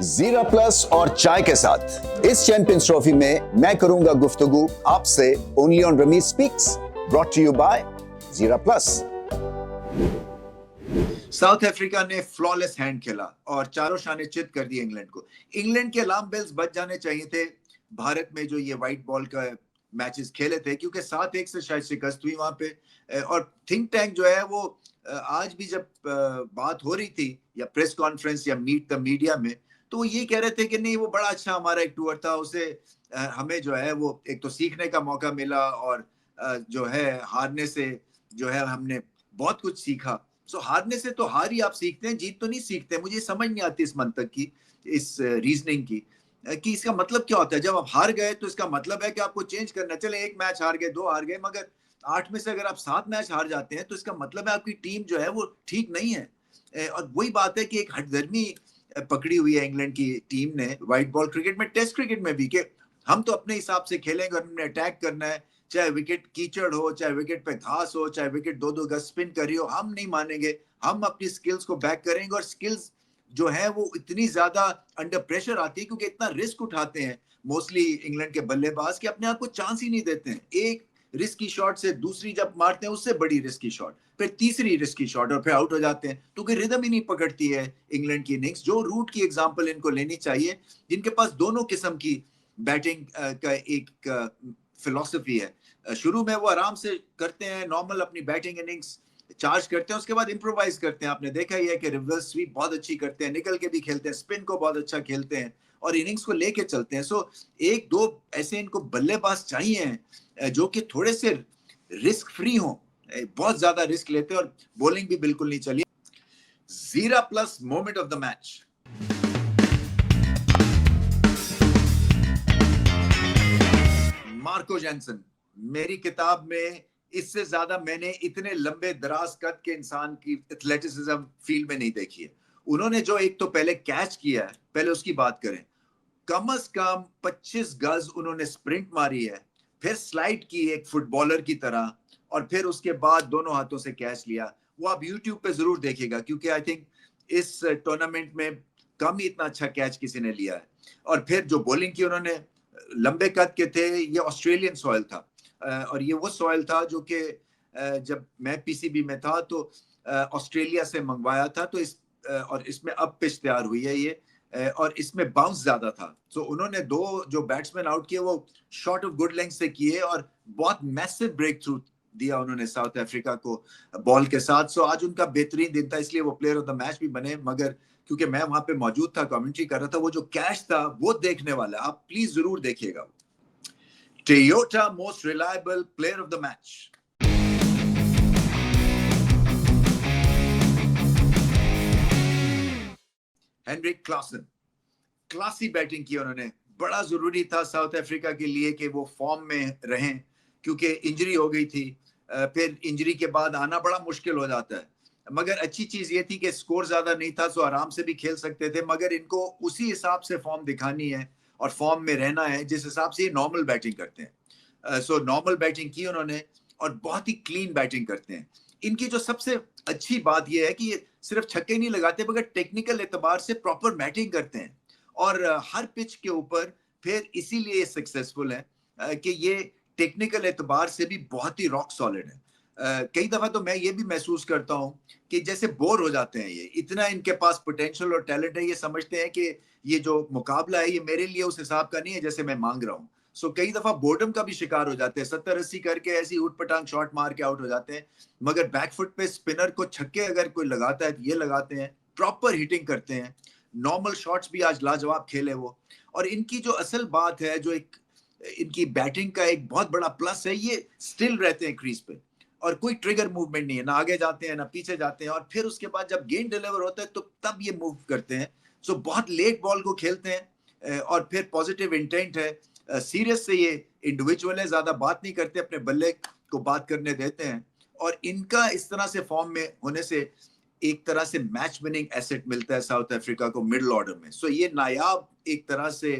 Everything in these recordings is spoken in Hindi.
जीरा प्लस और चाय के साथ इस चैंपियंस ट्रॉफी में मैं करूंगा गुफ्तगू आपसे only on Rameez speaks, brought to you by Zeera plus. South Africa ने फ्लॉलेस हैंड खेला और चारों शाने चित कर दिए इंग्लैंड को। इंग्लैंड के अलार्म बेल्स बज जाने चाहिए थे भारत में जो ये व्हाइट बॉल का मैचेस खेले थे, क्योंकि 7-1 से शायद शिकस्त हुई वहां पे। और थिंक टैंक जो है वो आज भी जब बात हो रही थी या प्रेस कॉन्फ्रेंस या मीट द मीडिया में, तो वो ये कह रहे थे कि नहीं, वो बड़ा अच्छा हमारा एक टूर था, उसे हमें जो है वो एक तो सीखने का मौका मिला और जो है हारने से जो है हमने बहुत कुछ सीखा। सो हारने से तो हार ही आप सीखते हैं, जीत तो नहीं सीखते। मुझे समझ नहीं आती इस मंतक की, इस रीजनिंग की, कि इसका मतलब क्या होता है। जब आप हार गए तो इसका मतलब है कि आपको चेंज करना। चले एक मैच हार गए, 2 हार गए, मगर 8 में से अगर आप 7 मैच हार जाते हैं तो इसका मतलब है आपकी टीम जो है वो ठीक नहीं है। और वही बात है कि एक हठधर्मी पकड़ी हुई है इंग्लैंड की टीम ने व्हाइट बॉल क्रिकेट में, टेस्ट क्रिकेट में भी, कि हम तो अपने हिसाब से खेलेंगे और हमने अटैक करना है, चाहे विकेट कीचड़ हो, चाहे विकेट पे घास हो, चाहे विकेट 2-2 गज स्पिन करी हो, हम नहीं मानेंगे। हम अपनी स्किल्स को बैक करेंगे। और स्किल्स जो है वो इतनी ज्यादा अंडर प्रेशर आती है क्योंकि इतना रिस्क उठाते हैं मोस्टली इंग्लैंड के बल्लेबाज कि अपने आप को चांस ही नहीं देते हैं। एक रिस्की शॉट से दूसरी जब मारते हैं उससे बड़ी रिस्की शॉट, फिर तीसरी रिस्की शॉट, और फिर आउट हो जाते हैं। तो कोई रिदम ही नहीं पकड़ती है इंग्लैंड की इनिंग्स। जो रूट की एग्जांपल इनको लेनी चाहिए, जिनके पास दोनों किस्म की बैटिंग का एक फिलॉसफी है। शुरू में वो आराम से करते हैं, नॉर्मल अपनी बैटिंग इनिंग्स चार्ज करते हैं, उसके बाद इंप्रोवाइज करते हैं। आपने देखा ही है कि रिवर्स स्वीप बहुत अच्छी करते हैं, निकल के भी खेलते हैं, स्पिन को बहुत अच्छा खेलते हैं और इनिंग्स को लेके चलते हैं। सो एक दो ऐसे इनको बल्लेबाज चाहिए जो कि थोड़े से रिस्क फ्री हो। बहुत ज्यादा रिस्क लेते हैं और बॉलिंग भी बिल्कुल नहीं चली। जीरा plus moment of the match, Marco Jansen. मेरी किताब में इससे ज्यादा मैंने इतने लंबे दराज कद के इंसान की एथलेटिसिज्म फील्ड में नहीं देखी है। उन्होंने जो एक तो पहले कैच किया है, पहले उसकी बात करें। कम से कम 25 गज उन्होंने स्प्रिंट मारी है, फिर स्लाइड की एक फुटबॉलर की तरह, और फिर उसके बाद दोनों हाथों से कैच लिया। वो आप यूट्यूब पे जरूर देखेगा, क्योंकि आई थिंक इस टूर्नामेंट में कम ही इतना अच्छा कैच किसी ने लिया है। और फिर जो बॉलिंग की उन्होंने, लंबे कद के थे, ये ऑस्ट्रेलियन सॉइल था। और ये वो सॉइल था जो कि जब मैं पीसीबी में था तो ऑस्ट्रेलिया से मंगवाया था। तो और इसमें अब पिच तैयार हुई है ये, और इसमें बाउंस ज्यादा था। तो उन्होंने 2 जो बैट्समैन आउट किए वो शॉट ऑफ गुड लेंथ से किए और बहुत मैसिव ब्रेक थ्रू दिया उन्होंने साउथ अफ्रीका को बॉल के साथ। सो आज उनका बेहतरीन दिन था, इसलिए वो प्लेयर ऑफ द मैच भी बने। मगर क्योंकि मैं वहां पे मौजूद था, कमेंट्री कर रहा था, वो जो कैच था वो देखने वाला, आप प्लीज जरूर देखिएगा। Toyota most reliable player of the match. Heinrich Klaasen. Classy batting की उन्होंने। बड़ा जरूरी था साउथ अफ्रीका के लिए कि वो फॉर्म में रहें, क्योंकि इंजरी हो गई थी। फिर इंजरी के बाद आना बड़ा मुश्किल हो जाता है। मगर अच्छी चीज ये थी कि स्कोर ज्यादा नहीं था, सो आराम से भी खेल सकते थे। मगर इनको उसी हिसाब से फॉर्म दिखानी है और फॉर्म में रहना है जिस हिसाब से ये नॉर्मल बैटिंग करते हैं। सो नॉर्मल बैटिंग की उन्होंने और बहुत ही क्लीन बैटिंग करते हैं। इनकी जो सबसे अच्छी बात यह है कि ये सिर्फ छक्के नहीं लगाते, मगर टेक्निकल एतबार से प्रॉपर बैटिंग करते हैं और हर पिच के ऊपर। फिर इसीलिए सक्सेसफुल है कि ये टेक्निकल एतबार से भी बहुत ही रॉक सॉलिड है। कई दफा तो मैं ये भी महसूस करता हूँ कि जैसे बोर हो जाते हैं ये, इतना इनके पास पोटेंशियल और टैलेंट है, ये समझते हैं कि ये जो मुकाबला है ये मेरे लिए उस हिसाब का नहीं है जैसे मैं मांग रहा हूँ। सो कई दफा बोर्डम का भी शिकार हो जाते हैं, 70-80 करके ऐसी उठपटांग शॉट मार के आउट हो जाते हैं। मगर बैकफुट पे स्पिनर को छक्के अगर कोई लगाता है तो ये लगाते हैं, प्रॉपर हिटिंग करते हैं। नॉर्मल शॉट्स भी आज लाजवाब खेले वो। और इनकी जो असल बात है, जो एक इनकी बैटिंग का एक बहुत बड़ा प्लस है, ये स्टिल रहते हैं क्रीज पे और कोई ट्रिगर मूवमेंट नहीं है, ना आगे जाते हैं ना पीछे जाते हैं। और फिर उसके बाद जब गेंद डिलीवर होता है तो तब ये मूव करते हैं। सो बहुत लेट बॉल को खेलते हैं और फिर पॉजिटिव इंटेंट है। सीरियस से ये इंडिविजुअल है, ज्यादा बात नहीं करते, अपने बल्ले को बात करने देते हैं। और इनका इस तरह से फॉर्म में होने से एक तरह से मैच विनिंग एसेट मिलता है साउथ अफ्रीका को मिडिल ऑर्डर में। सो ये नायाब एक तरह से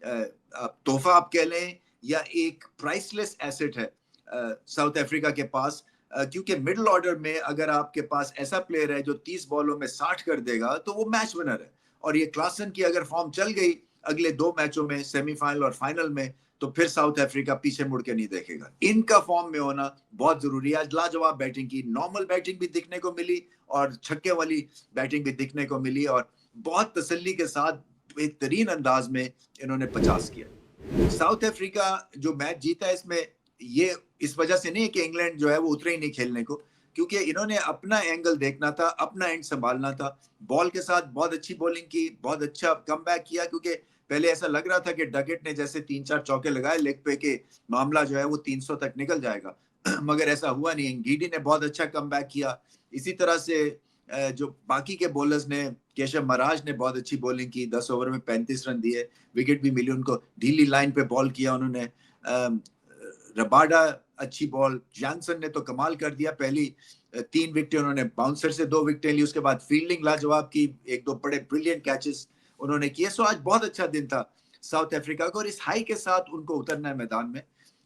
तोहफा आप कह लें या एक प्राइसलेस एसेट है साउथ अफ्रीका के पास। क्योंकि मिडिल ऑर्डर में अगर आपके पास ऐसा प्लेयर है जो 30 बॉलों में 60 कर देगा तो वो मैच विनर है। और ये क्लासन की अगर फॉर्म चल गई अगले 2 मैचों में, सेमीफाइनल और फाइनल में, तो फिर साउथ अफ्रीका पीछे मुड़ के नहीं देखेगा। इनका फॉर्म में होना बहुत जरूरी है। आज लाजवाब बैटिंग की, नॉर्मल बैटिंग भी दिखने को मिली और छक्के वाली बैटिंग भी दिखने को मिली और बहुत तसल्ली के साथ बेहतरीन अंदाज में इन्होंने 50 किया। साउथ अफ्रीका जो मैच जीता है इसमें ये इस वजह से नहीं है कि इंग्लैंड जो है वो उतरे ही नहीं खेलने को, क्योंकि इन्होंने अपना एंगल देखना था, अपना एंड संभालना था। बॉल के साथ बहुत अच्छी बॉलिंग की, बहुत अच्छा कमबैक किया, क्योंकि पहले ऐसा लग रहा था कि डगेट ने जैसे 3-4 चौके लगाए लेग पे के मामला जो है वो 300 तक निकल जाएगा मगर ऐसा हुआ नहीं। गीडी ने बहुत अच्छा कमबैक किया। इसी तरह से जो बाकी के बॉलर्स ने, केशव महाराज ने बहुत अच्छी बॉलिंग की, 10 ओवर में 35 रन दिए, विकेट भी मिली उनको, ढीली लाइन पे बॉल किया उन्होंने। रबाडा अच्छी बॉल, जॉनसन ने तो कमाल कर दिया, पहली 3 विकेट उन्होंने बाउंसर से 2 विकेटें ली, उसके बाद फील्डिंग लाजवाब की, 1-2 बड़े ब्रिलियंट कैचेस उन्होंने किए। सो आज बहुत अच्छा दिन था साउथ अफ्रीका को और इस हाई के साथ उनको उतरना है मैदान में,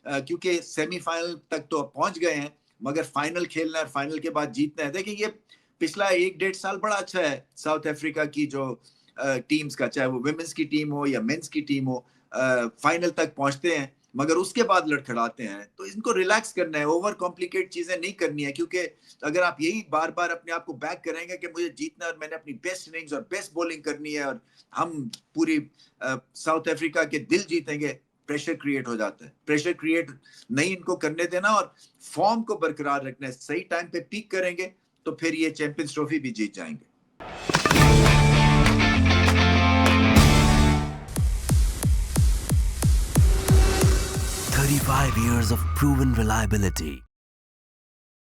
क्योंकि सेमीफाइनल तक तो पहुंच गए हैं मगर फाइनल खेलना है, फाइनल के बाद जीतना है। देखिए ये पिछला 1-1.5 साल बड़ा अच्छा है साउथ अफ्रीका की जो टीम्स का, चाहे वो विमेंस की टीम हो या मेंस की टीम हो, फाइनल तक पहुंचते हैं मगर उसके बाद लड़खड़ाते हैं। तो इनको रिलैक्स करना है, ओवर कॉम्प्लिकेट चीजें नहीं करनी है, क्योंकि अगर आप यही बार बार अपने आप को बैक करेंगे कि मुझे जीतना और मैंने अपनी बेस्ट इनिंग्स और बेस्ट बॉलिंग करनी है और हम पूरी साउथ अफ्रीका के दिल जीतेंगे, प्रेशर क्रिएट हो जाता है। प्रेशर क्रिएट नहीं इनको करने देना और फॉर्म को बरकरार रखना है। सही टाइम पे पीक करेंगे तो फिर ये चैंपियंस ट्रॉफी भी जीत जाएंगे। 35 years of proven reliability.